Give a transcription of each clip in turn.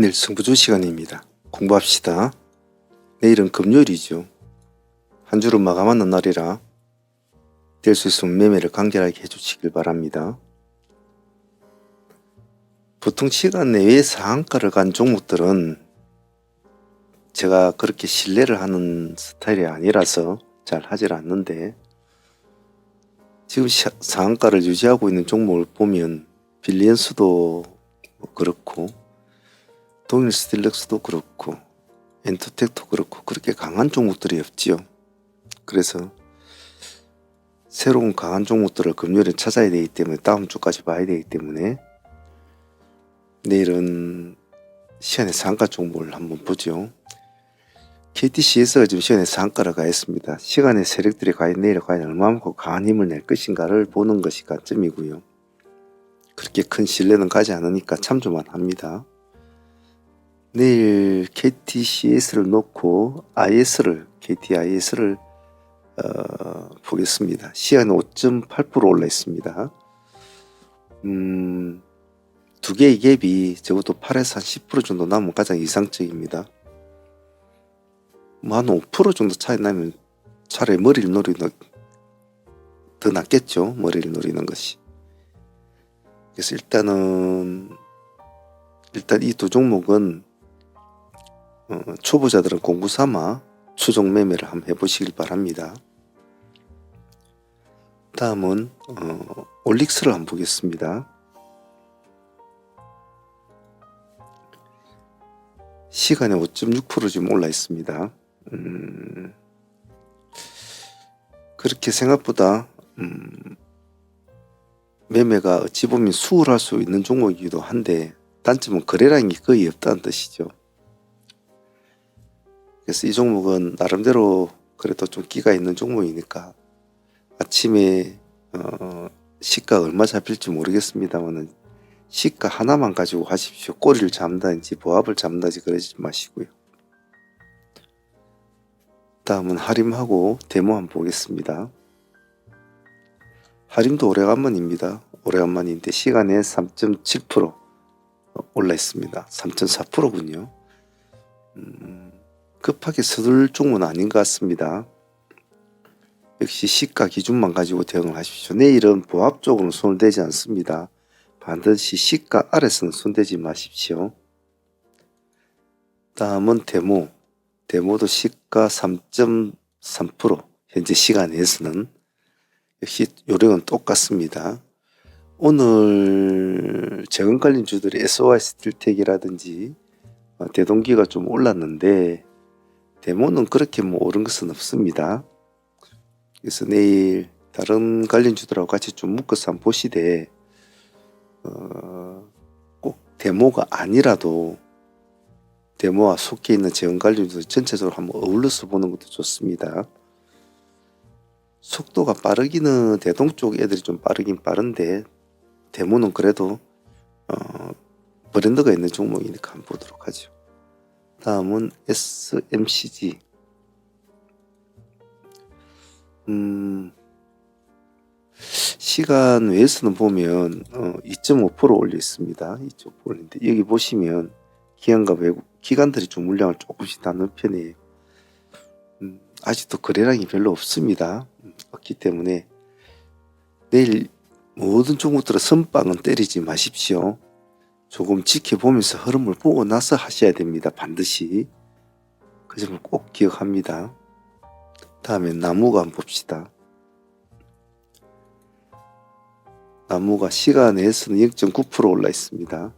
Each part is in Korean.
내일 승부조 시간입니다. 공부합시다. 내일은 금요일이죠. 한 주를 마감하는 날이라 될 수 있으면 매매를 간결하게 해주시길 바랍니다. 보통 시간 내외에 상한가를 간 종목들은 제가 그렇게 신뢰를 하는 스타일이 아니라서 잘 하질 않는데, 지금 상한가를 유지하고 있는 종목을 보면 빌리언스도 그렇고 동일 스틸렉스도 그렇고 엔터텍도 그렇고 그렇게 강한 종목들이 없지요. 그래서 새로운 강한 종목들을 금요일에 찾아야 되기 때문에 다음 주까지 봐야 되기 때문에 내일은 시간의 상한가 종목을 한번 보죠. KTCS가 지금 시간의 상한가를 가했습니다. 시간의 세력들이 과연 내일 과연 얼마만큼 강한 힘을 낼 것인가를 보는 것이 관점이고요. 그렇게 큰 신뢰는 가지 않으니까 참조만 합니다. 내일 KTCS를 놓고 KTIS를 보겠습니다. 시간은 5.8% 올라 있습니다. 두 개의 갭이 적어도 8에서 한 10% 정도 나면 가장 이상적입니다. 한 5% 정도 차이 나면 차라리 머리를 노리는 더 낫겠죠. 머리를 노리는 것이. 그래서 일단 이 두 종목은 초보자들은 공부 삼아 추종 매매를 한번 해보시길 바랍니다. 다음은 올릭스를 한번 보겠습니다. 시간에 5.6% 지금 올라 있습니다. 그렇게 생각보다 매매가 어찌 보면 수월할 수 있는 종목이기도 한데 단점은 거래량이 거의 없다는 뜻이죠. 그래서 이 종목은 나름대로 그래도 좀 끼가 있는 종목이니까 아침에 시가 얼마 잡힐지 모르겠습니다만 시가 하나만 가지고 하십시오. 꼬리를 잡는다든지 보합을 잡는다든지 그러지 마시고요. 다음은 하림하고 데모 한번 보겠습니다. 하림도 오래간만입니다. 오래간만인데 시간에 3.7% 올라 있습니다. 3.4%군요. 급하게 서둘 종목은 아닌 것 같습니다. 역시 시가 기준만 가지고 대응을 하십시오. 내일은 보합 쪽으로는 손을 대지 않습니다. 반드시 시가 아래서는 손대지 마십시오. 다음은 데모도 시가 3.3% 현재 시간에서는 역시 요령은 똑같습니다. 오늘 재건 관련 주들이 SOI 스틸텍이라든지 대동기가 좀 올랐는데 데모는 그렇게 오른 것은 없습니다. 그래서 내일 다른 관련주들하고 같이 좀 묶어서 한번 보시되 꼭 데모가 아니라도 데모와 속해 있는 재건 관련주들 전체적으로 한번 어울러서 보는 것도 좋습니다. 속도가 빠르기는 대동 쪽 애들이 좀 빠르긴 빠른데 데모는 그래도 브랜드가 있는 종목이니까 한번 보도록 하죠. 다음은 SMCG. 시간 외에서는 보면 2.5% 올려 있습니다. 2.5% 올리는데 여기 보시면 기관과 외국 기관들이 좀 물량을 조금씩 담는 편이에요. 아직도 거래량이 별로 없습니다. 없기 때문에 내일 모든 종목들은 선빵은 때리지 마십시오. 조금 지켜보면서 흐름을 보고 나서 하셔야 됩니다. 반드시. 그 점을 꼭 기억합니다. 다음에 나무가 한번 봅시다. 나무가 시간 내에서는 0.9% 올라 있습니다.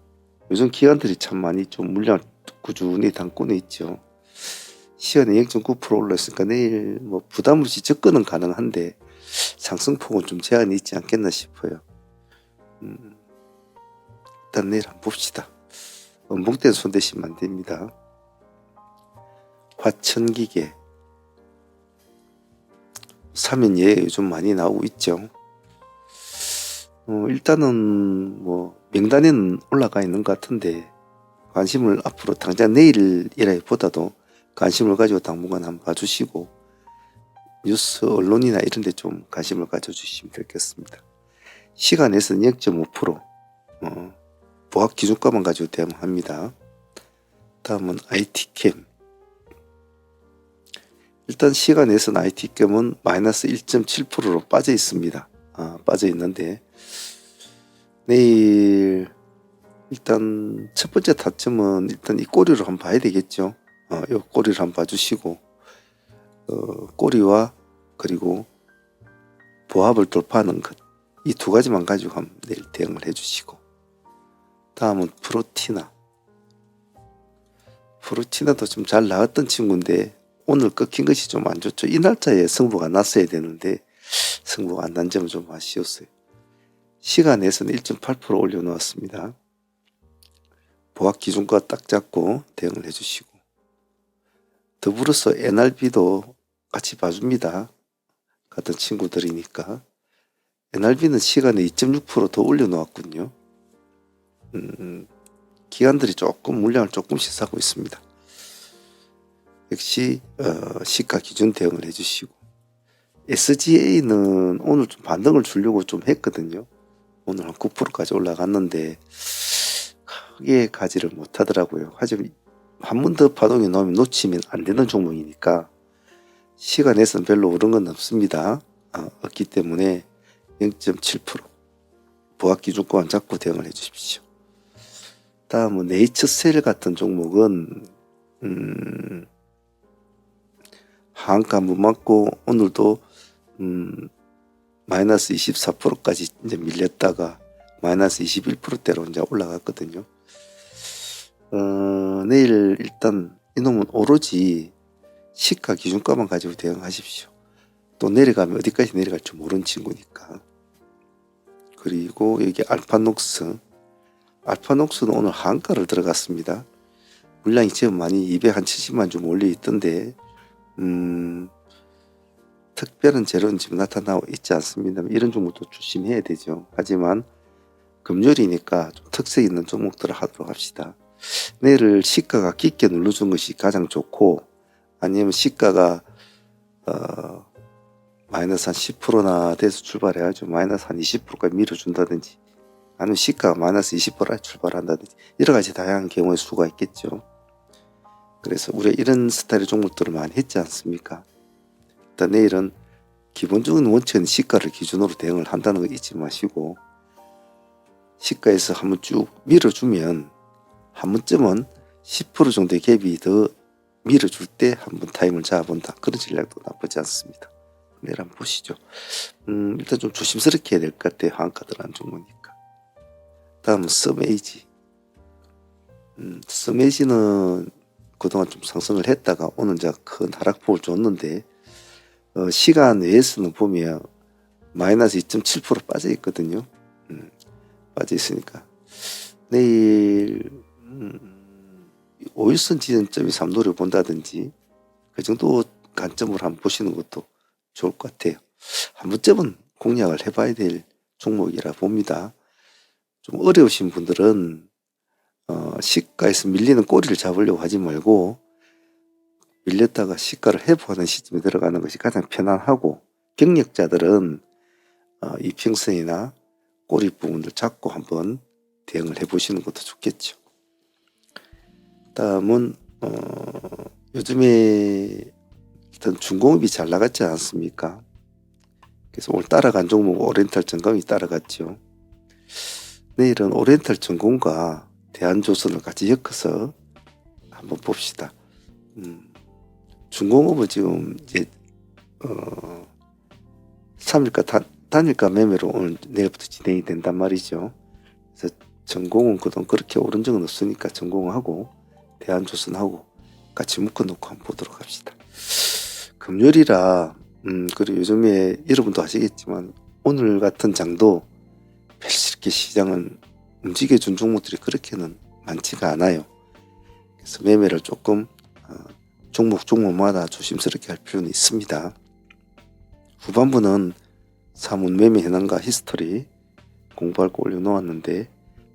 요즘 기관들이 참 많이 좀 물량을 꾸준히 담고는 있죠. 시간에 0.9% 올라 있으니까 내일 부담 없이 접근은 가능한데 상승폭은 좀 제한이 있지 않겠나 싶어요. 일단 내일 한번 봅시다. 멍때는 손 대시면 안 됩니다. 화천기계 사면예 요즘 많이 나오고 있죠. 일단은 명단에는 올라가 있는 것 같은데 관심을 앞으로 당장 내일이라기보다도 관심을 가지고 당분간 한번 봐주시고 뉴스 언론이나 이런 데 좀 관심을 가져주시면 되겠습니다. 시간에서는 0.5% 보합 기준가만 가지고 대응합니다. 다음은 IT캠. 일단 시간에서는 IT캠은 마이너스 1.7%로 빠져 있습니다. 빠져 있는데 내일 일단 첫 번째 타점은 일단 이 꼬리를 한번 봐야 되겠죠. 이 꼬리를 한번 봐주시고 꼬리와 그리고 보합을 돌파하는 것, 이 두 가지만 가지고 한번 내일 대응을 해주시고, 다음은 프루티나도 좀 잘 나왔던 친구인데 오늘 꺾인 것이 좀 안 좋죠. 이 날짜에 승부가 났어야 되는데 승부가 안 난 점은 좀 아쉬웠어요. 시간에서는 1.8% 올려놓았습니다. 보합 기준과 딱 잡고 대응을 해주시고, 더불어서 NRB도 같이 봐줍니다. 같은 친구들이니까. NRB는 시간에 2.6% 더 올려놓았군요. 기관들이 조금 물량을 조금씩 사고 있습니다. 역시 시가 기준 대응을 해주시고, SGA는 오늘 좀 반등을 주려고 좀 했거든요. 오늘 한 9%까지 올라갔는데 크게 가지를 못하더라고요. 하지만 한 번 더 파동이 나오면 놓치면 안 되는 종목이니까 시간에서는 별로 오른 건 없습니다. 없기 때문에 0.7% 보합 기준권 잡고 대응을 해주십시오. 다음은 네이처셀 같은 종목은 하한가 못 맞고 오늘도 마이너스 24%까지 이제 밀렸다가 마이너스 21%대로 이제 올라갔거든요. 내일 일단 이놈은 오로지 시가 기준가만 가지고 대응하십시오. 또 내려가면 어디까지 내려갈지 모르는 친구니까. 그리고 여기 알파녹스는 오늘 한가를 들어갔습니다. 물량이 지금 많이 270만 좀 올려 있던데 특별한 재료는 지금 나타나고 있지 않습니다. 이런 종목도 조심해야 되죠. 하지만 금요일이니까 좀 특색 있는 종목들을 하도록 합시다. 내일을 시가가 깊게 눌러준 것이 가장 좋고, 아니면 시가가 마이너스 한 10%나 돼서 출발해가지고 마이너스 한 20%까지 밀어준다든지, 아니면 시가가 마이너스 20%에 출발한다든지, 여러 가지 다양한 경우의 수가 있겠죠. 그래서 우리가 이런 스타일의 종목들을 많이 했지 않습니까? 일단 내일은 기본적인 원칙은 시가를 기준으로 대응을 한다는 거 잊지 마시고, 시가에서 한번 쭉 밀어주면 한 번쯤은 10% 정도의 갭이 더 밀어줄 때 한번 타임을 잡아본다. 그런 전략도 나쁘지 않습니다. 내일 한번 보시죠. 일단 좀 조심스럽게 해야 될 것 같아요. 한가 들어간 종목이니까. 다음은 서메이지. 서메이지는 그동안 좀 상승을 했다가 오늘 이제 큰 하락폭을 줬는데 시간 외에서는 보면 마이너스 2.7% 빠져 있거든요. 빠져 있으니까 내일 5일선 지점점이 3도를 본다든지 그 정도 관점으로 한번 보시는 것도 좋을 것 같아요. 한 번쯤은 공략을 해봐야 될 종목이라 봅니다. 좀 어려우신 분들은 시가에서 밀리는 꼬리를 잡으려고 하지 말고 밀렸다가 시가를 회복하는 시점에 들어가는 것이 가장 편안하고, 경력자들은 이평선이나 꼬리 부분을 잡고 한번 대응을 해보시는 것도 좋겠죠. 다음은 요즘에 일단 중공업이 잘 나갔지 않습니까? 그래서 오늘 따라간 종목 오리엔탈 전공이 따라갔죠. 내일은 오리엔탈 전공과 대한조선을 같이 엮어서 한번 봅시다. 중공업은 지금 이제 3일가 단일가 매매로 오늘 내일부터 진행이 된단 말이죠. 그래서 전공은 그동안 그렇게 오른 적은 없으니까 전공하고 대한조선하고 같이 묶어놓고 한번 보도록 합시다. 금요일이라 그리고 요즘에 여러분도 아시겠지만 오늘 같은 장도 별스럽게 시장은 움직여준 종목들이 그렇게는 많지가 않아요. 그래서 매매를 조금 종목마다 조심스럽게 할 필요는 있습니다. 후반부는 사문 매매 현황과 히스토리 공부할 거 올려놓았는데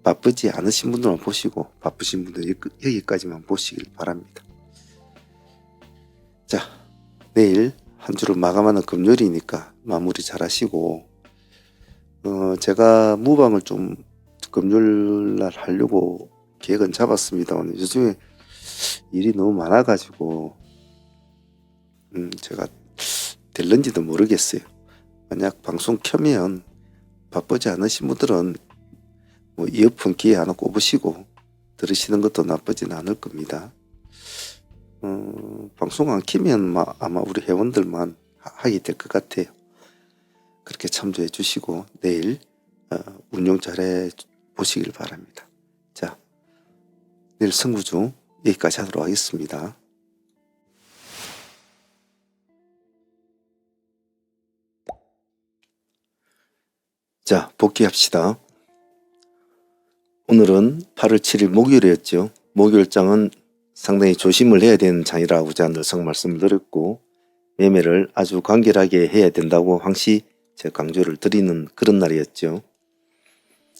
바쁘지 않으신 분들만 보시고 바쁘신 분들 여기까지만 보시길 바랍니다. 자, 내일 한 주를 마감하는 금요일이니까 마무리 잘 하시고, 제가 무방을 좀 금요일날 하려고 계획은 잡았습니다. 오늘 요즘에 일이 너무 많아가지고 제가 될런지도 모르겠어요. 만약 방송 켜면 바쁘지 않으신 분들은 뭐 이어폰 귀에 하나 꼽으시고 들으시는 것도 나쁘진 않을 겁니다. 방송 안 켜면 아마 우리 회원들만 하게 될 것 같아요. 그렇게 참조해 주시고 내일 운용 잘해 보시길 바랍니다. 자, 내일 성구중 여기까지 하도록 하겠습니다. 자, 복귀합시다. 오늘은 8월 7일 목요일이었죠. 목요일장은 상당히 조심을 해야 되는 장이라고 제가 늘상 말씀을 드렸고 매매를 아주 간결하게 해야 된다고 항시 제가 강조를 드리는 그런 날이었죠.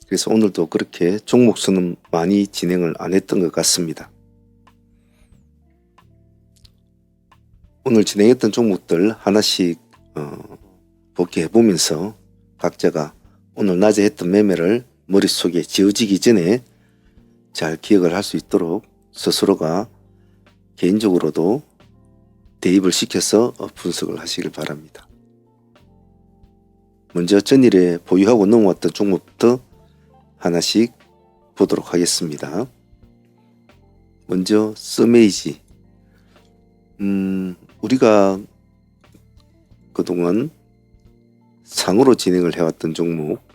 그래서 오늘도 그렇게 종목수는 많이 진행을 안 했던 것 같습니다. 오늘 진행했던 종목들 하나씩 복귀해 보면서 각자가 오늘 낮에 했던 매매를 머릿속에 지워지기 전에 잘 기억을 할 수 있도록 스스로가 개인적으로도 대입을 시켜서 분석을 하시길 바랍니다. 먼저 전일에 보유하고 넘어왔던 종목부터 하나씩 보도록 하겠습니다. 먼저 서메이지. 우리가 그동안 상으로 진행을 해왔던 종목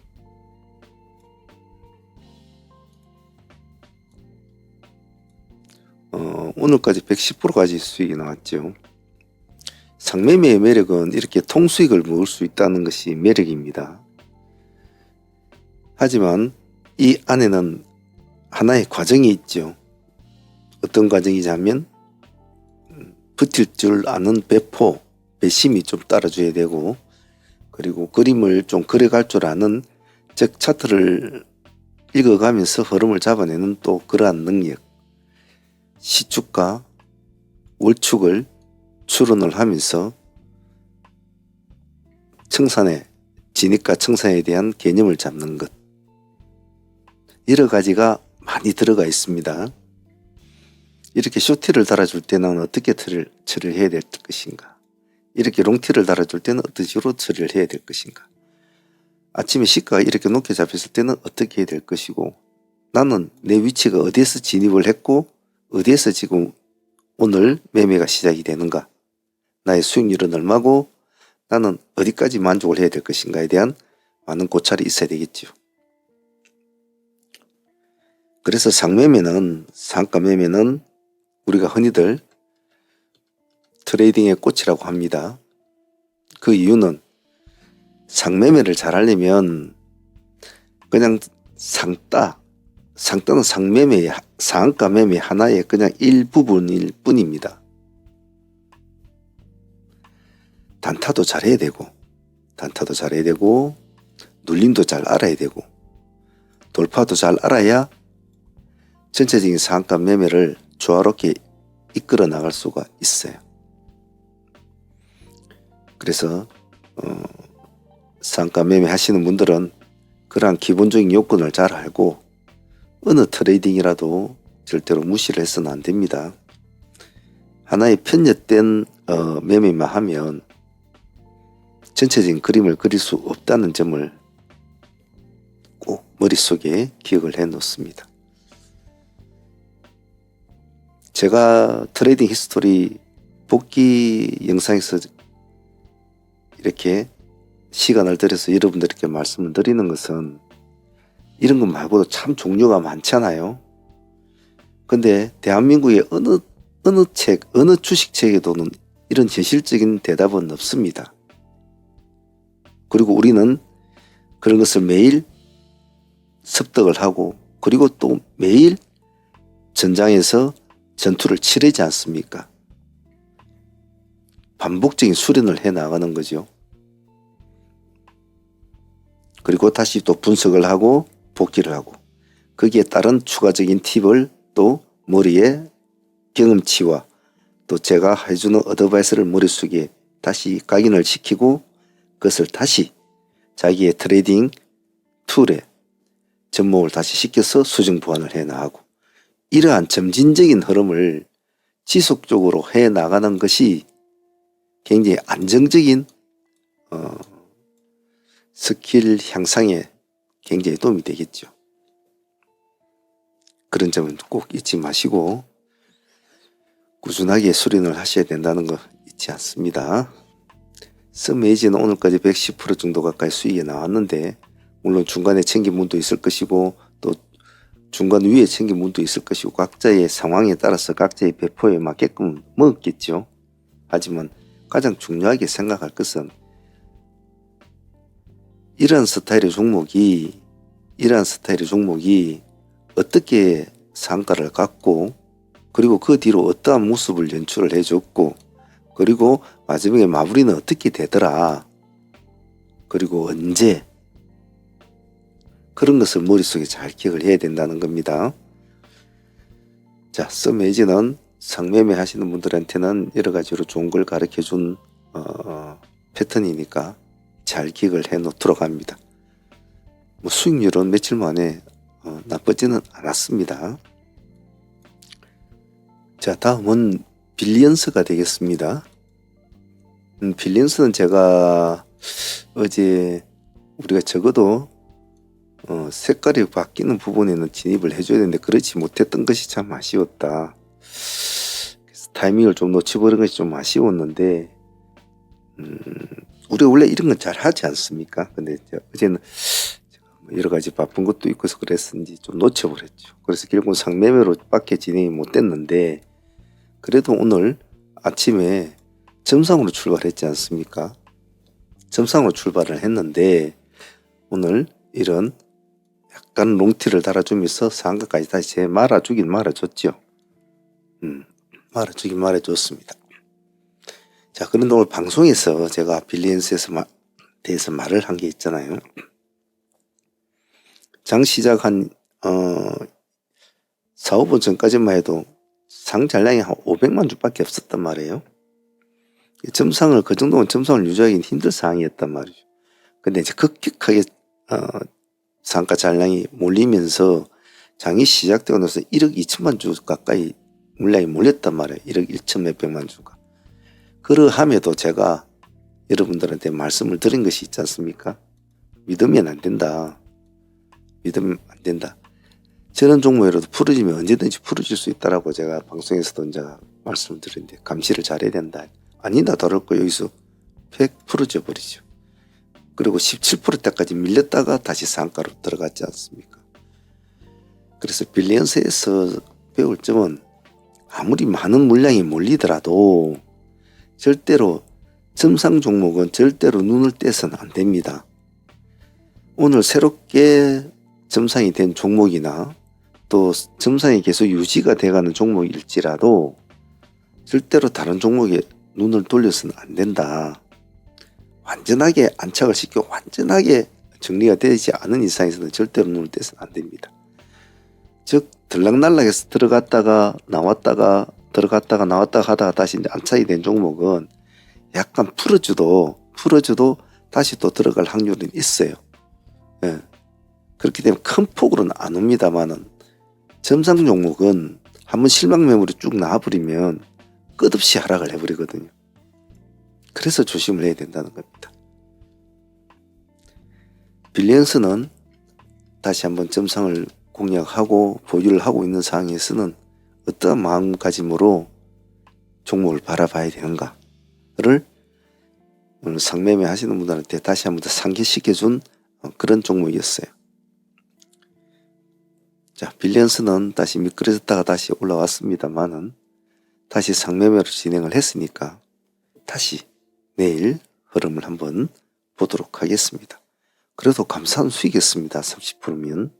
오늘까지 110%까지 수익이 나왔죠. 상매매의 매력은 이렇게 통수익을 먹을 수 있다는 것이 매력입니다. 하지만 이 안에는 하나의 과정이 있죠. 어떤 과정이냐면 버틸 줄 아는 배포, 배심이 좀 따라줘야 되고 그리고 그림을 좀 그려갈 줄 아는 즉 차트를 읽어가면서 흐름을 잡아내는 또 그러한 능력 시축과 월축을 추론을 하면서 청산에 진입과 청산에 대한 개념을 잡는 것 여러 가지가 많이 들어가 있습니다. 이렇게 숏티를 달아줄 때는 어떻게 처리를 해야 될 것인가 이렇게 롱티를 달아줄 때는 어떤 식으로 처리를 해야 될 것인가 아침에 시가가 이렇게 높게 잡혔을 때는 어떻게 해야 될 것이고 나는 내 위치가 어디에서 진입을 했고 어디에서 지금 오늘 매매가 시작이 되는가 나의 수익률은 얼마고 나는 어디까지 만족을 해야 될 것인가에 대한 많은 고찰이 있어야 되겠죠. 그래서 상매매는 상가 매매는 우리가 흔히들 트레이딩의 꽃이라고 합니다. 그 이유는 상매매를 잘 하려면 그냥 상따는 상매매, 상한가 매매 하나의 그냥 일부분일 뿐입니다. 단타도 잘해야 되고 눌림도 잘 알아야 되고 돌파도 잘 알아야 전체적인 상한가 매매를 조화롭게 이끌어 나갈 수가 있어요. 그래서 상한가 매매 하시는 분들은 그러한 기본적인 요건을 잘 알고 어느 트레이딩이라도 절대로 무시를 해서는 안 됩니다. 하나의 편협된 매매만 하면 전체적인 그림을 그릴 수 없다는 점을 꼭 머릿속에 기억을 해 놓습니다. 제가 트레이딩 히스토리 복귀 영상에서 이렇게 시간을 들여서 여러분들께 말씀을 드리는 것은 이런 것 말고도 참 종류가 많잖아요. 근데 대한민국의 어느 주식책에도는 이런 현실적인 대답은 없습니다. 그리고 우리는 그런 것을 매일 습득을 하고 그리고 또 매일 전장에서 전투를 치르지 않습니까? 반복적인 수련을 해 나가는 거죠. 그리고 다시 또 분석을 하고 복귀를 하고 거기에 따른 추가적인 팁을 또 머리에 경험치와 또 제가 해주는 어드바이스를 머릿속에 다시 각인을 시키고 그것을 다시 자기의 트레이딩 툴에 접목을 다시 시켜서 수정 보완을 해 나가고 이러한 점진적인 흐름을 지속적으로 해 나가는 것이 굉장히 안정적인 스킬 향상에 굉장히 도움이 되겠죠. 그런 점은 꼭 잊지 마시고 꾸준하게 수련을 하셔야 된다는 거 잊지 않습니다. 썸에이지는 오늘까지 110% 정도 가까이 수익이 나왔는데 물론 중간에 챙긴 분도 있을 것이고 또 중간 위에 챙긴 분도 있을 것이고 각자의 상황에 따라서 각자의 배포에 맞게끔 먹었겠죠. 하지만 가장 중요하게 생각할 것은 이러한 스타일의 종목이 어떻게 상가를 갖고 그리고 그 뒤로 어떠한 모습을 연출을 해줬고 그리고 마지막에 마무리는 어떻게 되더라 그리고 언제 그런 것을 머릿속에 잘 기억을 해야 된다는 겁니다. 자, 썸에이지는 상매매 하시는 분들한테는 여러 가지로 좋은 걸 가르쳐 준 패턴이니까 잘 기억을 해 놓도록 합니다. 뭐 수익률은 며칠 만에 나쁘지는 않았습니다. 자, 다음은 빌리언스가 되겠습니다. 빌리언스는 제가 어제 우리가 적어도 색깔이 바뀌는 부분에는 진입을 해줘야 되는데 그렇지 못했던 것이 참 아쉬웠다. 그래서 타이밍을 좀 놓쳐버린 것이 좀 아쉬웠는데 우리가 원래 이런 건 잘 하지 않습니까? 근데 어제는 여러 가지 바쁜 것도 있고 해서 그랬는지 좀 놓쳐버렸죠. 그래서 결국 상매매로 밖에 진행이 못 됐는데 그래도 오늘 아침에 점상으로 출발했지 않습니까? 점상으로 출발을 했는데 오늘 이런 약간 롱티를 달아주면서 상가까지 다시 말아주긴 말아줬죠. 말아주긴 말아줬습니다. 자, 그런데 오늘 방송에서 제가 빌리언스에서 대해서 말을 한 게 있잖아요. 장 시작 한 4, 5분 전까지만 해도 상 잔량이 한 500만 주밖에 없었단 말이에요. 점상을 그 정도면 점상을 유지하기는 힘들 상황이었단 말이죠. 근데 이제 급격하게 상가 잔량이 몰리면서 장이 시작되고 나서 1억 2천만 주 가까이 물량이 몰렸단 말이에요. 1억 1천 몇백만 주가. 그러함에도 제가 여러분들한테 말씀을 드린 것이 있지 않습니까? 믿으면 안 된다. 믿으면 안 된다. 저런 종목이라도 풀어지면 언제든지 풀어질 수 있다라고 제가 방송에서도 이제 말씀을 드렸는데 감시를 잘해야 된다. 아니다 다를 거 여기서 팩 풀어져 버리죠. 그리고 17%대까지 밀렸다가 다시 상가로 들어갔지 않습니까? 그래서 빌리언스에서 배울 점은 아무리 많은 물량이 몰리더라도 절대로 점상 종목은 절대로 눈을 떼서는 안 됩니다. 오늘 새롭게 점상이 된 종목이나 또 점상이 계속 유지가 돼가는 종목일지라도 절대로 다른 종목에 눈을 돌려서는 안 된다. 완전하게 안착을 시켜 완전하게 정리가 되지 않은 이상에서는 절대로 눈을 떼서는 안 됩니다. 즉 들락날락해서 들어갔다가 나왔다가 들어갔다가 나왔다가 하다가 다시 안착이 된 종목은 약간 풀어줘도 다시 또 들어갈 확률은 있어요. 예. 그렇기 때문에 큰 폭으로는 안 옵니다만은 점상 종목은 한번 실망 매물이 쭉 나와버리면 끝없이 하락을 해버리거든요. 그래서 조심을 해야 된다는 겁니다. 빌리언스는 다시 한번 점상을 공략하고 보유를 하고 있는 상황에서는 어떠한 마음가짐으로 종목을 바라봐야 되는가를 오늘 상매매 하시는 분들한테 다시 한번 더 상기시켜준 그런 종목이었어요. 자, 빌리언스는 다시 미끄러졌다가 다시 올라왔습니다만은 다시 상매매로 진행을 했으니까 다시 내일 흐름을 한번 보도록 하겠습니다. 그래도 감사한 수익이었습니다. 30%면.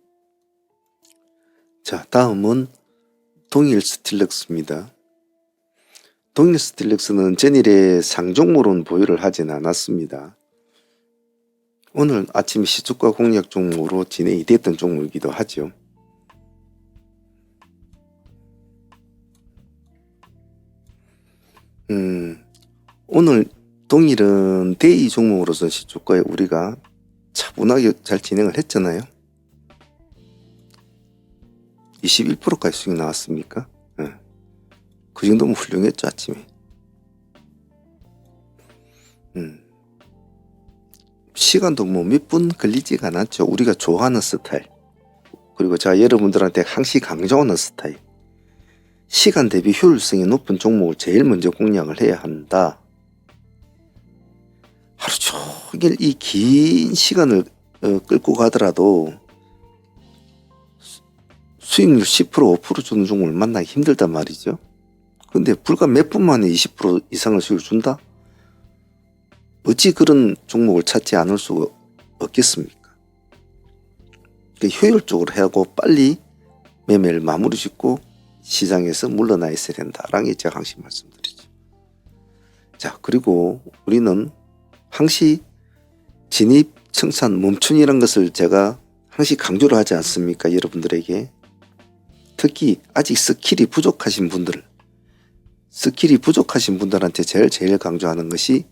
자, 다음은 동일 스틸렉스입니다. 동일 스틸렉스는 전일에 상종목으로는 보유를 하진 않았습니다. 오늘 아침 시초가 공략 종목으로 진행이 됐던 종목이기도 하죠. 오늘 동일은 대의 종목으로서 시초가에 우리가 차분하게 잘 진행을 했잖아요. 21%까지 수익 나왔습니까? 네. 그 정도면 훌륭했죠, 아침에. 시간도 뭐 몇 분 걸리지가 않았죠. 우리가 좋아하는 스타일. 그리고 제가 여러분들한테 항시 강조하는 스타일. 시간 대비 효율성이 높은 종목을 제일 먼저 공략을 해야 한다. 하루 종일 이 긴 시간을 끌고 가더라도 수익률 10% 5% 주는 종목을 만나기 힘들단 말이죠. 근데 불과 몇 분 만에 20% 이상을 수익을 준다? 어찌 그런 종목을 찾지 않을 수가 없겠습니까? 그러니까 효율적으로 하고 빨리 매매를 마무리 짓고 시장에서 물러나 있어야 된다라는 게 제가 항상 말씀드리죠. 자, 그리고 우리는 항시 진입, 청산, 멈춤이라는 것을 제가 항상 강조를 하지 않습니까? 여러분들에게. 특히 아직 스킬이 부족하신 분들한테 제일 강조하는 것이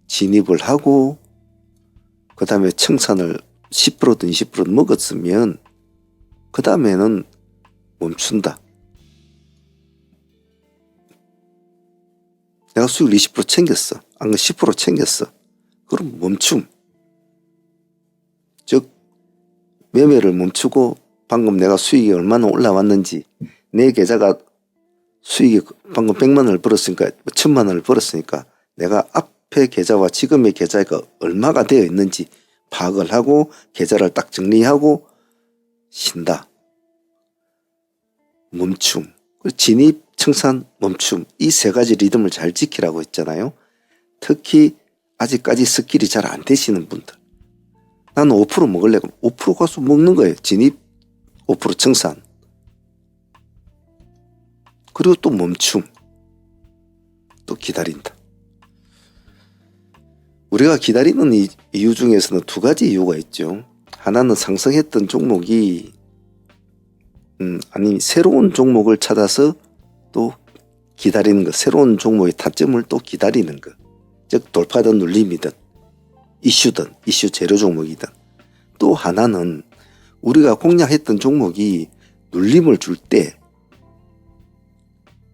진입을 하고 그 다음에 청산을 10%든 20%든 먹었으면 그 다음에는 멈춘다. 내가 수익을 20% 챙겼어. 안 그러면 10% 챙겼어. 그럼 멈춤. 즉 매매를 멈추고 방금 내가 수익이 얼마나 올라왔는지 내 계좌가 수익이 방금 100만 원을 벌었으니까 1000만 원을 벌었으니까 내가 앞에 계좌와 지금의 계좌가 얼마가 되어 있는지 파악을 하고 계좌를 딱 정리하고 쉰다. 멈춤. 진입, 청산, 멈춤. 이 세 가지 리듬을 잘 지키라고 했잖아요. 특히 아직까지 스킬이 잘 안 되시는 분들. 나는 5% 먹을래. 그럼 5% 가서 먹는 거예요. 진입, 5% 청산. 그리고 또 멈춤. 또 기다린다. 우리가 기다리는 이유 중에서는 두 가지 이유가 있죠. 하나는 상승했던 종목이 아니 새로운 종목을 찾아서 또 기다리는 것. 새로운 종목의 타점을 또 기다리는 것. 즉 돌파든 눌림이든 이슈든 이슈 재료 종목이든. 또 하나는 우리가 공략했던 종목이 눌림을 줄 때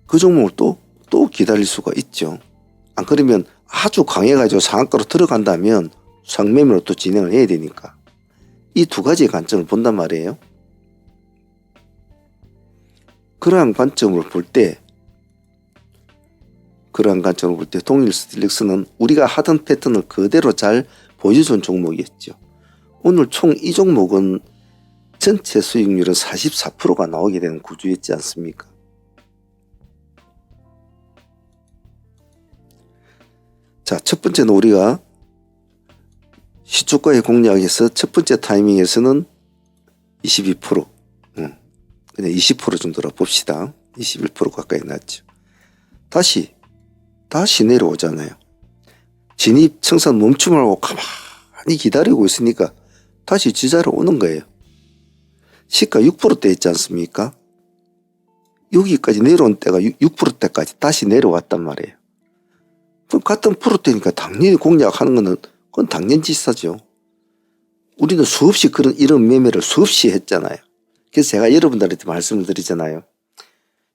그 종목을 또 기다릴 수가 있죠. 안 그러면 아주 강해가지고 상한가로 들어간다면 상매매로 또 진행을 해야 되니까. 이 두 가지의 관점을 본단 말이에요. 그러한 관점으로 볼 때 동일 스틸렉스는 우리가 하던 패턴을 그대로 잘 보여준 종목이었죠. 오늘 총 이 종목은 전체 수익률은 44%가 나오게 되는 구조였지 않습니까? 자, 첫 번째는 우리가 시초가의 공략에서 첫 번째 타이밍에서는 22%, 그냥 20% 정도로 봅시다. 21% 가까이 났죠. 다시 내려오잖아요. 진입, 청산 멈춤하고 가만히 기다리고 있으니까 다시 지자로 오는 거예요. 시가 6%대 있지 않습니까? 여기까지 내려온 때가 6%대까지 다시 내려왔단 말이에요. 그럼 같은 프로테니까 당연히 공략하는 거는 그건 당연지사죠. 우리는 수없이 이런 매매를 수없이 했잖아요. 그래서 제가 여러분들한테 말씀을 드리잖아요.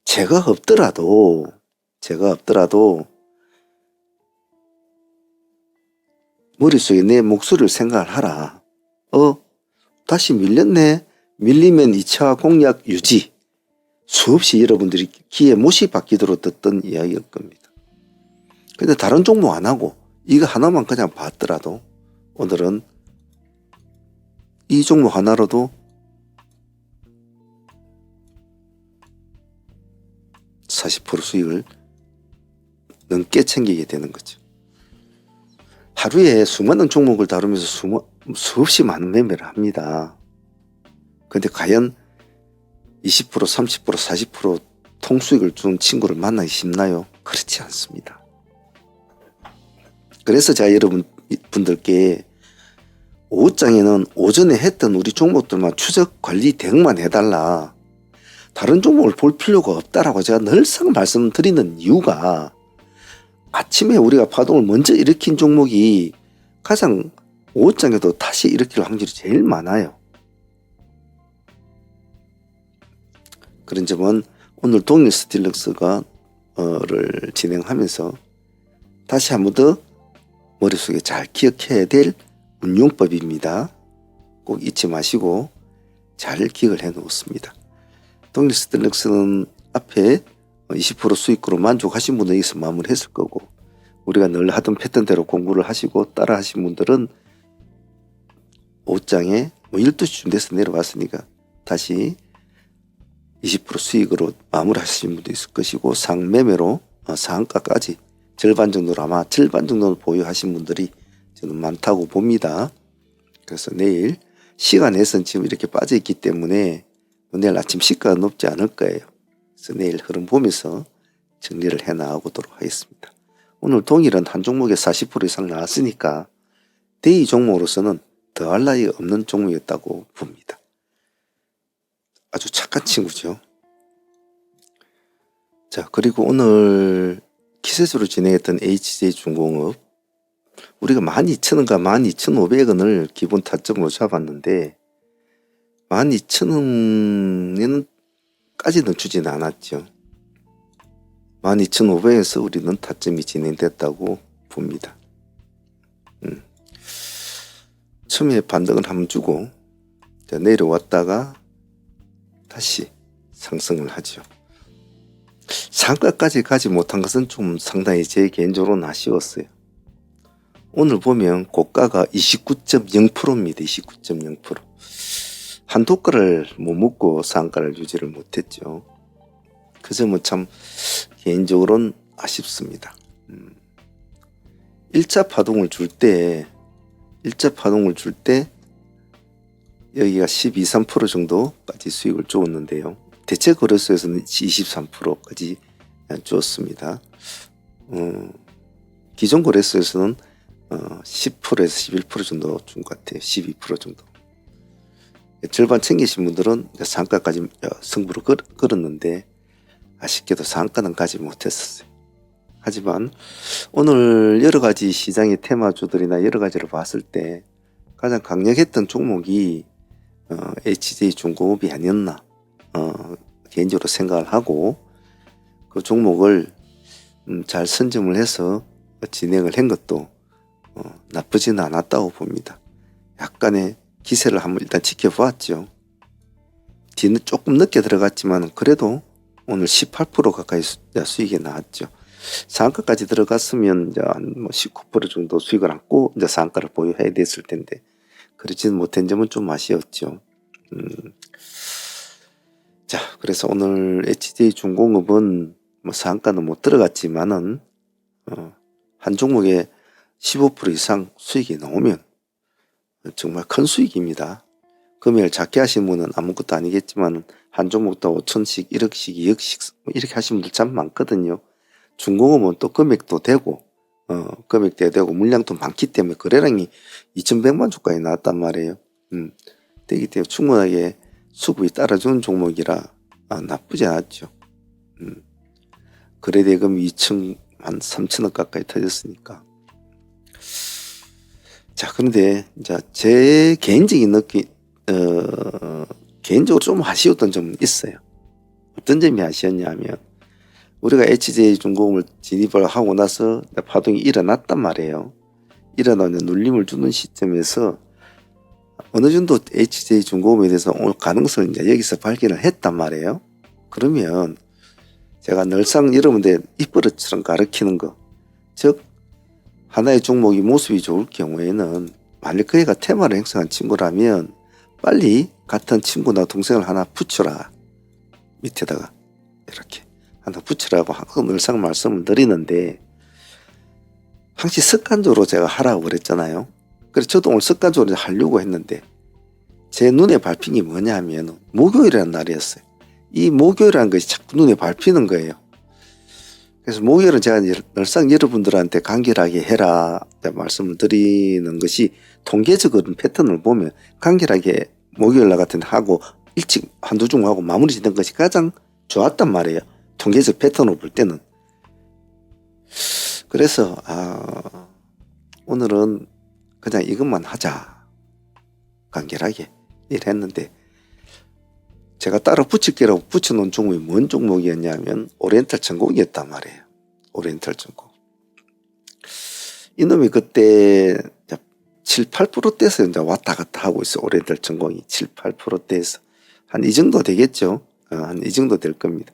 제가 없더라도 머릿속에 내 목소리를 생각을 하라. 다시 밀렸네. 밀리면 2차 공략 유지. 수없이 여러분들이 귀에 못이 박히도록 듣던 이야기일 겁니다. 근데 다른 종목 안 하고 이거 하나만 그냥 봤더라도 오늘은 이 종목 하나로도 40% 수익을 넘게 챙기게 되는 거죠. 하루에 수많은 종목을 다루면서 수없이 많은 매매를 합니다. 근데 과연 20%, 30%, 40% 통수익을 준 친구를 만나기 쉽나요? 그렇지 않습니다. 그래서 제가 여러분들께 오후장에는 오전에 했던 우리 종목들만 추적 관리 대응만 해달라. 다른 종목을 볼 필요가 없다라고 제가 늘상 말씀드리는 이유가 아침에 우리가 파동을 먼저 일으킨 종목이 가장 오후장에도 다시 일으킬 확률이 제일 많아요. 그런 점은 오늘 동일 스틸렉스가 진행하면서 다시 한 번 더 머릿속에 잘 기억해야 될 운용법입니다. 꼭 잊지 마시고 잘 기억을 해 놓습니다. 동일 스텔렉스는 앞에 20% 수익으로 만족하신 분은 여기서 마무리했을 거고, 우리가 늘 하던 패턴대로 공부를 하시고 따라 하신 분들은 5장에 12시쯤 돼서 내려왔으니까 다시 20% 수익으로 마무리하신 분도 있을 것이고, 상매매로 상한가까지 절반 정도로, 아마 절반 정도는 보유하신 분들이 저는 많다고 봅니다. 그래서 내일 시간에선 지금 이렇게 빠져있기 때문에 내일 아침 시가가 높지 않을 거예요. 그래서 내일 흐름 보면서 정리를 해 나가보도록 하겠습니다. 오늘 동일은 한 종목에 40% 이상 나왔으니까 데이 종목으로서는 더할 나위 없는 종목이었다고 봅니다. 아주 착한 친구죠. 자, 그리고 오늘 기세주로 진행했던 HJ중공업, 우리가 12,000원과 12,500원을 기본 타점으로 잡았는데 12,000원까지는 주지는 않았죠. 12,500원에서 우리는 타점이 진행됐다고 봅니다. 처음에 반등을 한번 주고 내려왔다가 다시 상승을 하죠. 상가까지 가지 못한 것은 좀 상당히 제 개인적으로는 아쉬웠어요. 오늘 보면 고가가 29.0%입니다. 29.0%. 한도가를 못 먹고 상가를 유지를 못했죠. 그 점은 참 개인적으로는 아쉽습니다. 1차 파동을 줄 때 여기가 12, 3% 정도까지 수익을 주었는데요. 대체 거래소에서는 23%까지 주었습니다. 기존 거래소에서는 10%에서 11% 정도 준 것 같아요. 12% 정도. 절반 챙기신 분들은 상가까지 승부를 걸었는데 아쉽게도 상가는 가지 못했었어요. 하지만 오늘 여러 가지 시장의 테마주들이나 여러 가지를 봤을 때 가장 강력했던 종목이 HJ중공업이 아니었나 개인적으로 생각을 하고, 그 종목을 잘 선점을 해서 진행을 한 것도 나쁘지는 않았다고 봅니다. 약간의 기세를 한번 일단 지켜보았죠. 뒤는 조금 늦게 들어갔지만 그래도 오늘 18% 가까이 수익이 나왔죠. 상한가까지 들어갔으면 이제 한 19% 정도 수익을 안고 이제 상한가를 보유해야 됐을 텐데 그렇지는 못한 점은 좀 아쉬웠죠. 자, 그래서 오늘 HJ중공업은 뭐 상한가는 못 들어갔지만은 한 종목에 15% 이상 수익이 나오면 정말 큰 수익입니다. 금액을 작게 하신 분은 아무것도 아니겠지만 한 종목도 5천씩, 1억씩, 2억씩 이렇게 하신 분들 참 많거든요. 중공업은 또 금액도 되고 물량도 많기 때문에 거래량이 2,100만 주까지 나왔단 말이에요. 되기 때문에 충분하게 수급이 따라주는 종목이라 나쁘지 않았죠. 거래대금이 3천억 가까이 터졌으니까. 자, 그런데 이제 제 개인적인 느낌, 개인적으로 좀 아쉬웠던 점은 있어요. 어떤 점이 아쉬웠냐면 우리가 HJ중공업을 진입을 하고 나서 파동이 일어났단 말이에요. 일어나는 눌림을 주는 시점에서 어느 정도 HJ중공업에 대해서 오늘 가능성을 이제 여기서 발견을 했단 말이에요. 그러면 제가 늘상 여러분들 입버릇처럼 가르치는 거, 즉 하나의 종목이 모습이 좋을 경우에는 만약 그 애가 테마를 형성한 친구라면 빨리 같은 친구나 동생을 하나 붙여라. 밑에다가 이렇게 하나 붙이라고 항상 늘상 말씀을 드리는데 항상 습관적으로 제가 하라고 그랬잖아요. 그래서 저도 오늘 습관적으로 하려고 했는데 제 눈에 밟힌 게 뭐냐 하면 목요일이라는 날이었어요. 이 목요일이라는 것이 자꾸 눈에 밟히는 거예요. 그래서 목요일은 제가 늘상 여러분들한테 간결하게 해라 말씀을 드리는 것이 통계적인 패턴을 보면 간결하게 목요일날 같은 하고 일찍 한두 중 하고 마무리 짓는 것이 가장 좋았단 말이에요. 통계적 패턴으로 볼 때는. 그래서 오늘은 그냥 이것만 하자. 간결하게 일했는데 제가 따로 붙일게라고 붙여놓은 종목이 뭔 종목이었냐면 오리엔탈 전공이었단 말이에요. 오리엔탈 전공. 이놈이 그때 7, 8%대에서 이제 왔다 갔다 하고 있어. 오리엔탈 전공이 7, 8%대에서 한 이 정도 되겠죠. 한 이 정도 될 겁니다.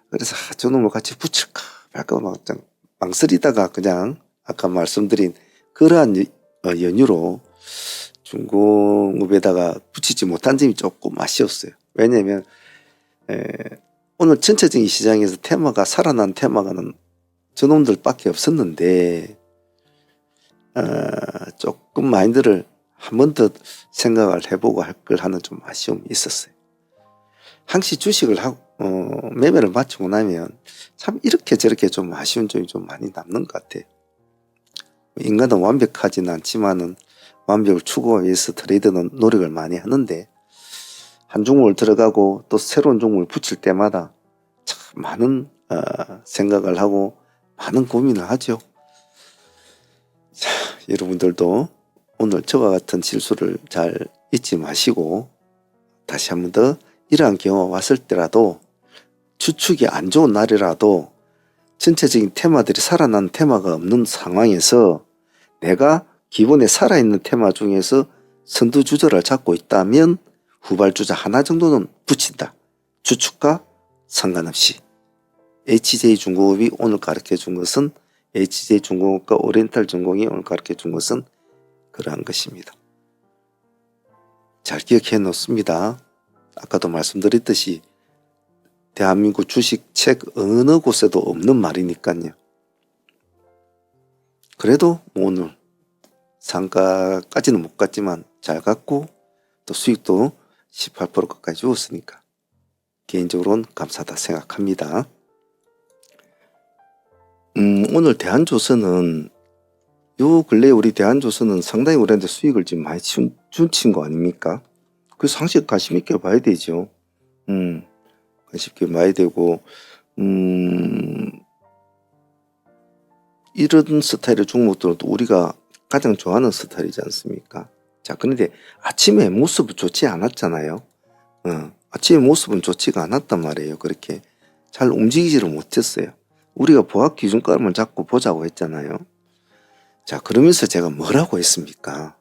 그래서 저놈을 같이 붙일까 말까 막 망설이다가 그냥 아까 말씀드린 그러한 연유로 중공업에다가 붙이지 못한 점이 조금 아쉬웠어요. 왜냐하면 오늘 전체적인 시장에서 테마가 살아난 테마가는 저놈들밖에 없었는데 조금 마인드를 한 번 더 생각을 해보고 할 걸 하는 좀 아쉬움이 있었어요. 항시 주식을 하고 매매를 마치고 나면 참 이렇게 저렇게 좀 아쉬운 점이 좀 많이 남는 것 같아요. 인간은 완벽하지는 않지만은 완벽을 추구하기 위해서 트레이더는 노력을 많이 하는데 한 종목을 들어가고 또 새로운 종목을 붙일 때마다 참 많은 생각을 하고 많은 고민을 하죠. 자, 여러분들도 오늘 저와 같은 실수를 잘 잊지 마시고 다시 한 번 더 이러한 경우가 왔을 때라도 추측이 안 좋은 날이라도 전체적인 테마들이 살아난 테마가 없는 상황에서 내가 기본에 살아있는 테마 중에서 선두주자를 잡고 있다면 후발주자 하나 정도는 붙인다. 주축과 상관없이. HJ중공업이 오늘 가르쳐준 것은 HJ중공업과 오리엔탈전공이 오늘 가르쳐준 것은 그러한 것입니다. 잘 기억해 놓습니다. 아까도 말씀드렸듯이 대한민국 주식 책 어느 곳에도 없는 말이니까요. 그래도 뭐 오늘 상가까지는 못 갔지만 잘 갔고 또 수익도 18% 가까이 주었으니까 개인적으로는 감사하다 생각합니다. 오늘 대한조선은 요 근래 우리 대한조선은 상당히 우리한테 수익을 지금 많이 준 친구 아닙니까? 그래서 항상 관심 있게 봐야 되죠. 관심 있게 봐야 되고 이런 스타일의 종목들도 우리가 가장 좋아하는 스타일이지 않습니까? 자, 그런데 아침에 모습은 좋지 않았잖아요. 아침에 모습은 좋지가 않았단 말이에요. 그렇게 잘 움직이지를 못했어요. 우리가 보합 기준가를 잡고 보자고 했잖아요. 자, 그러면서 제가 뭐라고 했습니까?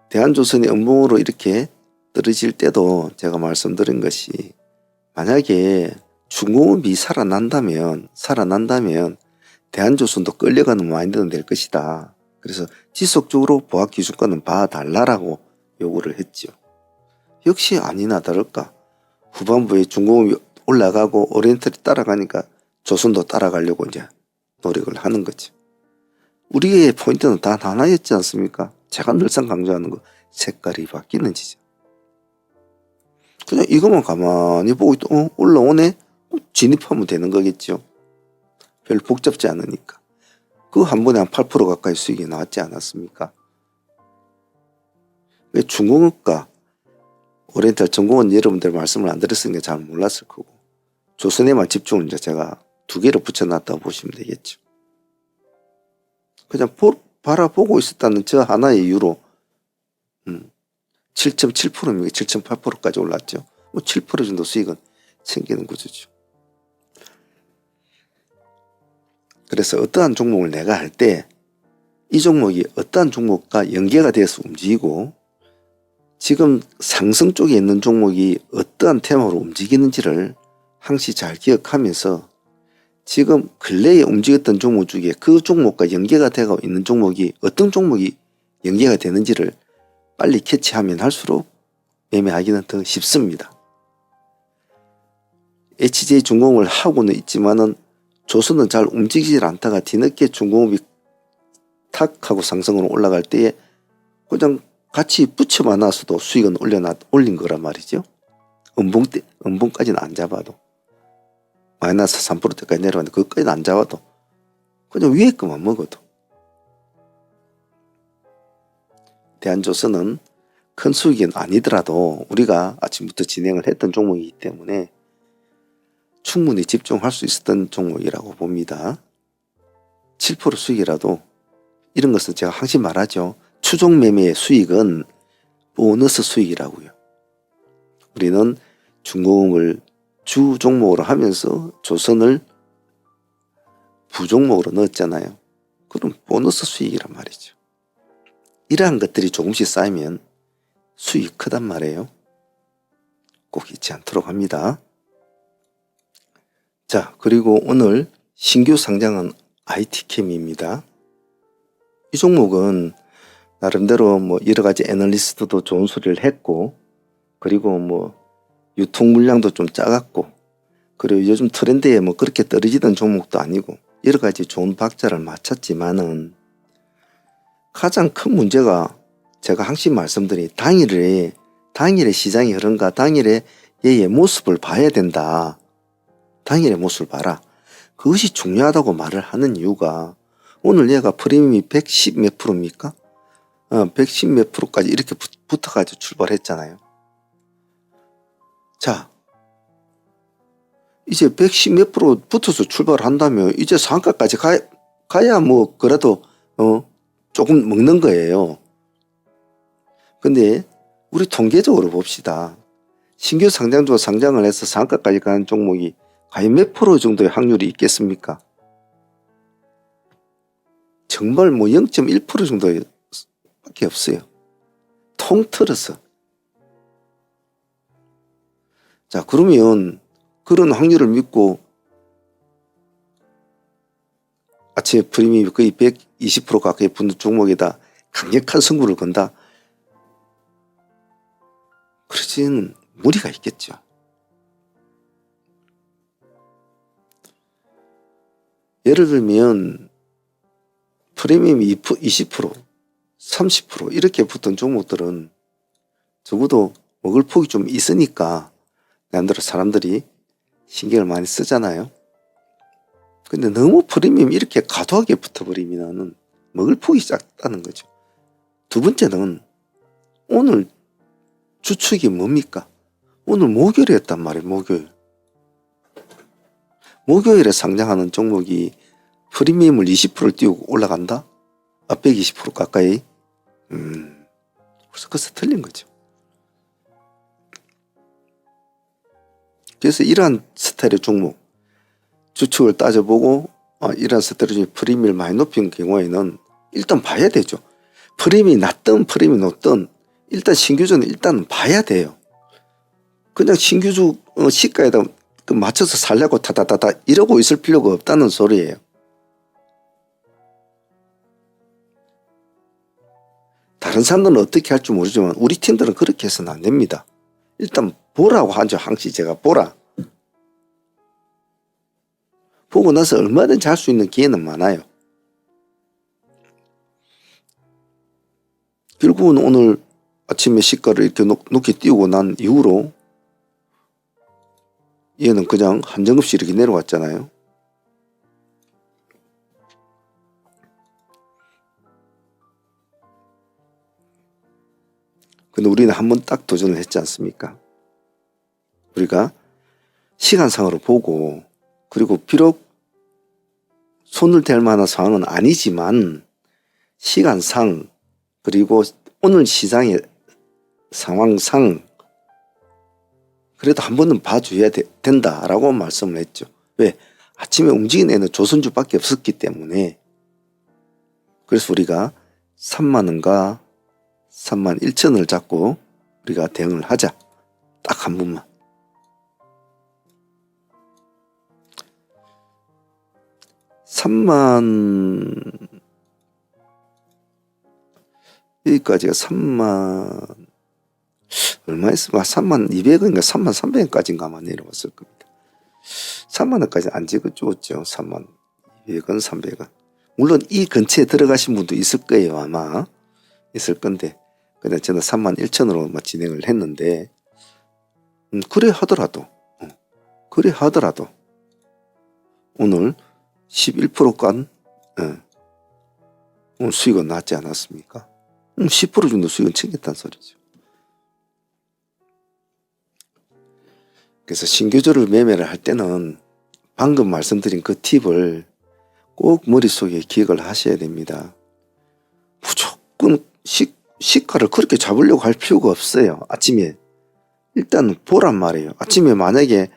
대한조선이 음봉으로 이렇게 떨어질 때도 제가 말씀드린 것이 만약에 중공업이 살아난다면 대한조선도 끌려가는 마인드는 될 것이다. 그래서 지속적으로 보합 기준가는 봐달라라고 요구를 했죠. 역시 아니나 다를까 후반부에 중공업이 올라가고 오리엔탈이 따라가니까 조선도 따라가려고 이제 노력을 하는 거죠. 우리의 포인트는 단 하나였지 않습니까? 제가 늘상 강조하는 거 색깔이 바뀌는 지점. 그냥 이것만 가만히 보고 있다. 올라오네? 진입하면 되는 거겠죠. 별로 복잡지 않으니까. 그 한 번에 한 8% 가까이 수익이 나왔지 않았습니까? 왜 중공업과 오리엔탈 전공은 여러분들 말씀을 안 드렸으니까 잘 몰랐을 거고 조선에만 집중을 이제 제가 두 개를 붙여놨다고 보시면 되겠죠. 그냥 바라보고 있었다는 저 하나의 이유로 7.7%입니다. 7.8%까지 올랐죠. 뭐 7% 정도 수익은 생기는 구조죠. 그래서 어떠한 종목을 내가 할 때 이 종목이 어떠한 종목과 연계가 돼서 움직이고 지금 상승 쪽에 있는 종목이 어떠한 테마로 움직이는지를 항시 잘 기억하면서 지금 근래에 움직였던 종목 중에 그 종목과 연계가 되고 있는 종목이 어떤 종목이 연계가 되는지를 빨리 캐치하면 할수록 매매하기는 더 쉽습니다. HJ중공업을 하고는 있지만은 조선은 잘 움직이질 않다가 뒤늦게 중공업이 탁 하고 상승으로 올라갈 때에 그냥 같이 붙여만 놔서도 수익은 올린 거란 말이죠. 음봉까지는 안 잡아도 마이너스 3%대까지 내려왔는데 그것까지는 안 잡아도 그냥 위에 것만 먹어도 대한조선은 큰 수익은 아니더라도 우리가 아침부터 진행을 했던 종목이기 때문에 충분히 집중할 수 있었던 종목이라고 봅니다. 7% 수익이라도 이런 것은 제가 항상 말하죠. 추종 매매의 수익은 보너스 수익이라고요. 우리는 중공업을 주 종목으로 하면서 조선을 부종목으로 넣었잖아요. 그럼 보너스 수익이란 말이죠. 이러한 것들이 조금씩 쌓이면 수익이 크단 말이에요. 꼭 잊지 않도록 합니다. 자, 그리고 오늘 신규 상장은 IT캠입니다. 이 종목은 나름대로 뭐 여러 가지 애널리스트도 좋은 소리를 했고, 그리고 뭐 유통 물량도 좀 작았고, 그리고 요즘 트렌드에 뭐 그렇게 떨어지던 종목도 아니고 여러 가지 좋은 박자를 맞췄지만은 가장 큰 문제가 제가 항상 말씀드린 당일의 시장이 흐른가, 당일의 얘의 모습을 봐야 된다. 당일의 모습을 봐라. 그것이 중요하다고 말을 하는 이유가 오늘 얘가 프리미엄이 110 몇 프로입니까? 110 몇 프로까지 이렇게 붙어가지고 출발했잖아요. 자, 이제 110 몇 프로 붙어서 출발한다면 이제 상가까지 가야 뭐 그래도 조금 먹는 거예요. 근데 우리 통계적으로 봅시다. 신규 상장주가 상장을 해서 상가까지 가는 종목이 과연 몇 프로 정도의 확률이 있겠습니까? 정말 뭐 0.1% 정도밖에 없어요. 통틀어서. 자, 그러면 그런 확률을 믿고 아침에 프리미엄이 거의 120% 가까이 붙는 종목에다 강력한 승부를 건다? 그러지는 무리가 있겠죠. 예를 들면 프리미엄이 20%, 30% 이렇게 붙은 종목들은 적어도 먹을 폭이 좀 있으니까 남대로 사람들이 신경을 많이 쓰잖아요. 근데 너무 프리미엄 이렇게 과도하게 붙어버리면 먹을 폭이 작다는 거죠. 두 번째는 오늘 주축이 뭡니까? 오늘 목요일이었단 말이에요. 목요일에 상장하는 종목이 프리미엄을 20%를 띄우고 올라간다? 120% 가까이? 그래서 틀린 거죠. 그래서 이러한 스타일의 종목, 주축을 따져보고 이러한 스타일의 종목 프리미엄을 많이 높인 경우에는 일단 봐야 되죠. 프리미엄이 낮든 프리미엄이 높든 일단 신규주는 일단 봐야 돼요. 그냥 신규주 시가에다 맞춰서 살려고 타다다다 이러고 있을 필요가 없다는 소리예요. 다른 사람들은 어떻게 할지 모르지만 우리 팀들은 그렇게 해서는 안 됩니다. 일단 보라고 하죠. 항상 제가 보라. 보고 나서 얼마든지 할 수 있는 기회는 많아요. 결국은 오늘 아침에 시가를 이렇게 높게 띄우고 난 이후로 얘는 그냥 한정없이 이렇게 내려왔잖아요. 근데 우리는 한번 딱 도전을 했지 않습니까? 우리가 시간상으로 보고, 그리고 비록 손을 댈 만한 상황은 아니지만 시간상 그리고 오늘 시장의 상황상 그래도 한 번은 봐줘야 된다라고 말씀을 했죠. 왜? 아침에 움직인 애는 조선주밖에 없었기 때문에. 그래서 우리가 3만원과 3만 1천을 잡고 우리가 대응을 하자. 딱 한 번만. 여기까지가 3만 얼마였을까? 3만 200원인가 3만 300원까지인가 아마 내려왔을 겁니다. 3만 원까지 안 찍어주었죠. 3만 200원, 300원. 물론 이 근처에 들어가신 분도 있을 거예요. 아마 있을 건데, 근데 저는 3만 1천으로 진행을 했는데, 그래 하더라도 오늘 11%간 오늘 수익은 낮지 않았습니까? 10% 정도 수익은 챙겼다는 소리죠. 그래서 신규주를 매매를 할 때는 방금 말씀드린 그 팁을 꼭 머릿속에 기억을 하셔야 됩니다. 무조건 시가를 그렇게 잡으려고 할 필요가 없어요. 아침에 일단 보란 말이에요. 아침에 만약에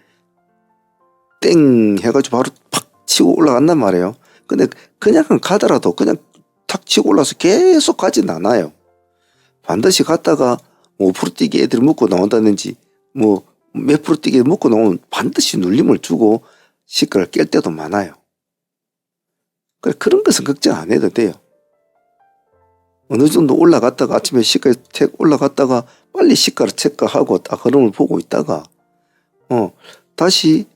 땡 해가지고 바로 팍 치고 올라간단 말이에요. 근데 그냥 가더라도 그냥 탁 치고 올라서 계속 가진 않아요. 반드시 갔다가 뭐 5% 뛰기 애들이 묶고 나온다든지 뭐 몇 프로 뛰기 묶고 나오면 반드시 눌림을 주고 시가를 깰 때도 많아요. 그런 것은 걱정 안 해도 돼요. 어느 정도 올라갔다가 아침에 시가에 택 올라갔다가 빨리 시가를 체크하고 딱 흐름을 보고 있다가 다시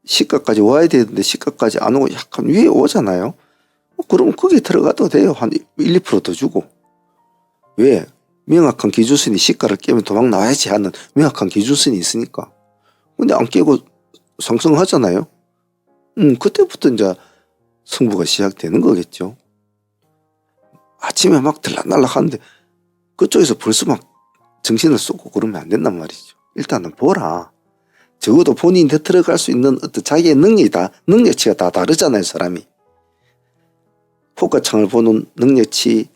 시가까지 와야 되는데 시가까지 안 오고 약간 위에 오잖아요. 그러면 거기에 들어가도 돼요. 한 1, 2%더 주고. 왜? 명확한 기준선이 시가를 깨면 도망 나와야지 하는 명확한 기준선이 있으니까. 근데 안 깨고 상승하잖아요. 그때부터 이제 승부가 시작되는 거겠죠. 아침에 막 들락날락 하는데 그쪽에서 벌써 막 정신을 쏟고 그러면 안 된단 말이죠. 일단은 보라. 적어도 본인이 들어갈 수 있는 어떤 자기의 능력치가 다 다르잖아요, 사람이. 포커창을 보는 능력치,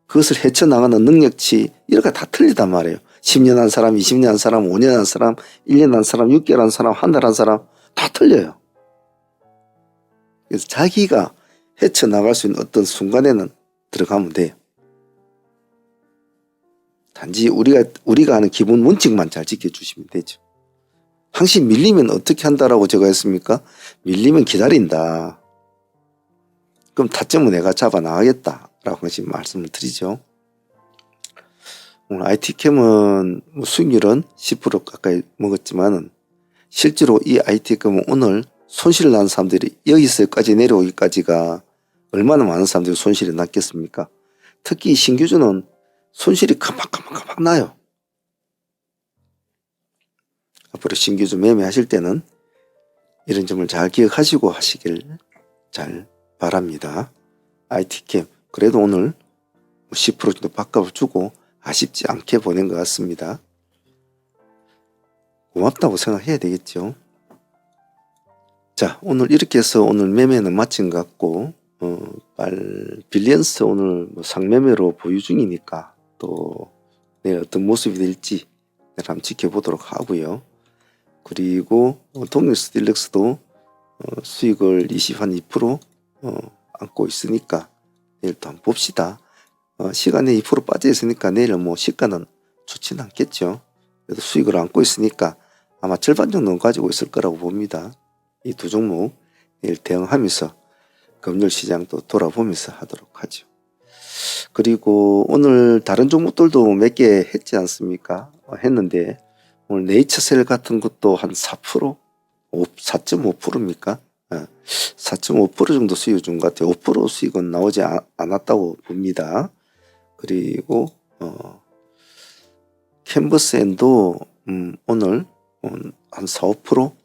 그것을 헤쳐나가는 능력치, 이렇게 다 틀리단 말이에요. 10년 한 사람, 20년 한 사람, 5년 한 사람, 1년 한 사람, 6개월 한 사람, 한 달 한 사람, 다 틀려요. 그래서 자기가 헤쳐나갈 수 있는 어떤 순간에는 들어가면 돼요. 단지 우리가 하는 기본 원칙만 잘 지켜주시면 되죠. 항상 밀리면 어떻게 한다라고 제가 했습니까? 밀리면 기다린다. 그럼 타점은 내가 잡아 나가겠다라고 항상 말씀을 드리죠. 오늘 IT캠은 수익률은 10% 가까이 먹었지만은 실제로 이 IT캠은 오늘 손실을 난 사람들이 여기서까지 내려오기까지가 얼마나 많은 사람들이 손실이 났겠습니까? 특히 신규주는 손실이 깜빡깜빡 나요. 앞으로 신규주 매매하실 때는 이런 점을 잘 기억하시고 하시길 잘 바랍니다. IT캠 그래도 오늘 10% 정도 바꿔주고 아쉽지 않게 보낸 것 같습니다. 고맙다고 생각해야 되겠죠. 자, 오늘 이렇게 해서 오늘 매매는 마친 것 같고 빌리언스 오늘 상매매로 보유 중이니까 또 내일 어떤 모습이 될지 한번 지켜보도록 하고요. 그리고 동력스 딜렉스도 수익을 2% 안고 있으니까 내일 또 한번 봅시다. 시간에 2% 빠져 있으니까 내일은 뭐 시가는 좋지는 않겠죠. 그래도 수익을 안고 있으니까 아마 절반 정도는 가지고 있을 거라고 봅니다. 이 두 종목 내일 대응하면서 금요일 시장도 돌아보면서 하도록 하죠. 그리고 오늘 다른 종목들도 몇 개 했지 않습니까? 했는데 오늘 네이처셀 같은 것도 한 4%? 4.5%입니까? 4.5% 정도 수익을 준 것 같아요. 5% 수익은 나오지 않았다고 봅니다. 그리고 캔버스엔도 오늘 한 4, 5%?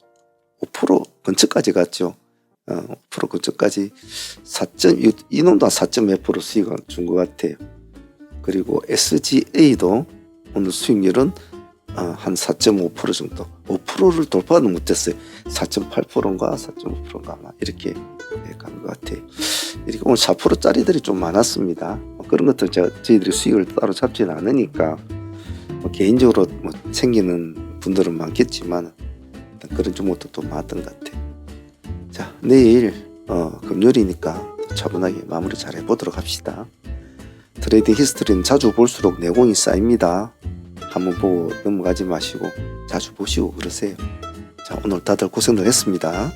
5% 근처까지 갔죠. 5% 근처까지 이놈도 한 4.2% 수익을 준 것 같아요. 그리고 SGA도 오늘 수익률은 한 4.5% 정도 5%를 돌파는 못했어요. 4.8%인가 4.5%인가 아마 이렇게 간 것 같아요. 이렇게 오늘 4%짜리들이 좀 많았습니다. 그런 것들 저희들이 수익을 따로 잡지는 않으니까 개인적으로 챙기는 분들은 많겠지만 그런 종목도 또 많았던 것 같아요. 자, 내일 금요일이니까 차분하게 마무리 잘 해보도록 합시다. 트레이딩 히스토리는 자주 볼수록 내공이 쌓입니다. 한번 보고 넘어가지 마시고 자주 보시고 그러세요. 자, 오늘 다들 고생들 했습니다.